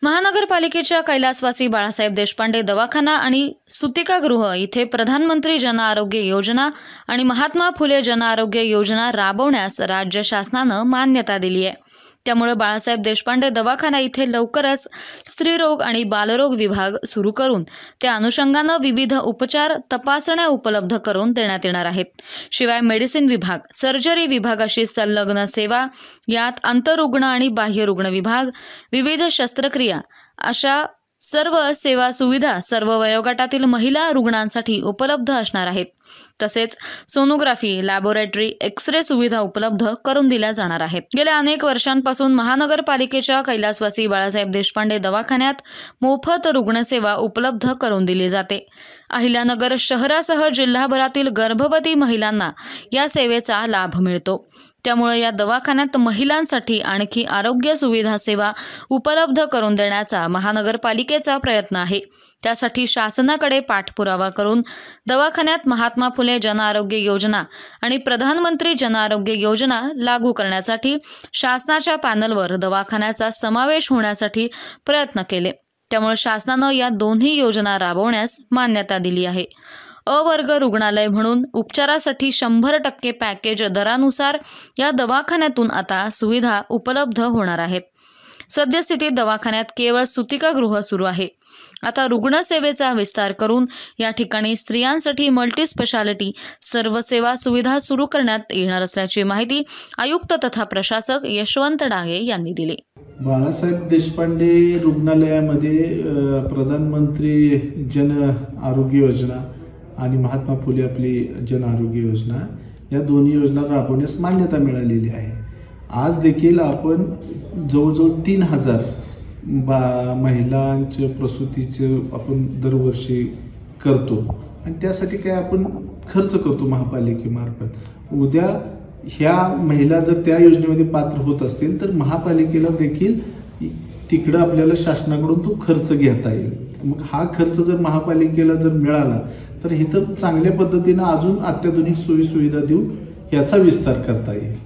महानगरपालिकेच्या कैलासवासी बाळासाहेब देशपांडे दवाखाना आणि सुतिकागृह इथे प्रधानमंत्री जन आरोग्य योजना आणि महात्मा फुले जन आरोग्य योजना राबवण्यास राज्य शासनाने मान्यता दिली आहे। त्यामुळे बाळासाहेब देशपांडे दवाखाना इथे लवकरच स्त्रीरोग आणि बालरोग विभाग सुरू करून त्या अनुषंगाने विविध उपचार तपासण्या उपलब्ध करून देण्यात येणार आहेत। शिवाय मेडिसिन विभाग, सर्जरी विभागाशी संलग्न सेवा, यात अंतरुग्ण आणि बाह्य रुग्ण विभाग, विविध शस्त्रक्रिया अशा सर्व सेवा सुविधा सर्व वयोगटातील महिला रुग्णांसाठी उपलब्ध असणार आहेत। तसेच सोनोग्राफी, लॅबोरेटरी, एक्स-रे सुविधा उपलब्ध करून दिल्या जाणार आहेत। गेल्या अनेक वर्षांपासून महानगरपालिकेच्या कैलासवासी बाळासाहेब देशपांडे दवाखान्यात मोफत रुग्णसेवा उपलब्ध करून दिली जाते। अहिल्यानगर शहरासह जिल्हाभरातील गर्भवती महिलांना या सेवेचा लाभ मिळतो। त्यामुळे या दवाखान्यात महिलांसाठी आणखी आरोग्य सुविधा सेवा उपलब्ध करून देण्याचा महानगरपालिकेचा प्रयत्न आहे। त्यासाठी शासनाकडे पाठपुरावा करून दवाखान्यात महात्मा फुले जन आरोग्य योजना आणि प्रधानमंत्री जन आरोग्य योजना लागू करण्यासाठी शासनाच्या पॅनलवर दवाखान्याचा समावेश होण्यासाठी प्रयत्न केले। त्यामुळे शासनाने या दोन्ही योजना राबवण्यास मान्यता दिली आहे। अ वर्ग रुग्णालय म्हणून उपचारासाठी 100% पॅकेज दरानुसार या दवाखान्यातून आता सुविधा उपलब्ध होणार आहेत। सद्यस्थितीत दवाखान्यात केवळ सुतिकागृह सुरू आहे। आता रुग्णसेवेचा विस्तार करून या ठिकाणी स्त्रियांसाठी मल्टी स्पेशालिटी सर्व सेवा सुविधा सुरू करण्यात येणार असल्याची माहिती आयुक्त तथा प्रशासक यशवंत डांगे यांनी दिली। बाळासाहेब देशपांडे रुग्णालयामध्ये प्रधानमंत्री जन आरोग्य योजना आणि महात्मा फुले आपली जन आरोग्य योजना या दोन्ही योजना राबवण्यास मान्यता मिळालेली आहे। आज देखील आपण जवळजवळ 3000 महिलांच्या प्रसूतीचे आपण दरवर्षी करतो आणि त्यासाठी काय आपण खर्च करतो महापालिकेमार्फत। उद्या ह्या महिला जर त्या योजनेमध्ये पात्र होत असतील तर महापालिकेला देखील तिकडे आपल्याला शासनाकडून तो खर्च घेता येईल। मग हा खर्च जर महापालिकेला जर मिळाला तर इथं चांगल्या पद्धतीने अजून अत्याधुनिक सोयी सुविधा देऊन याचा विस्तार करता येईल।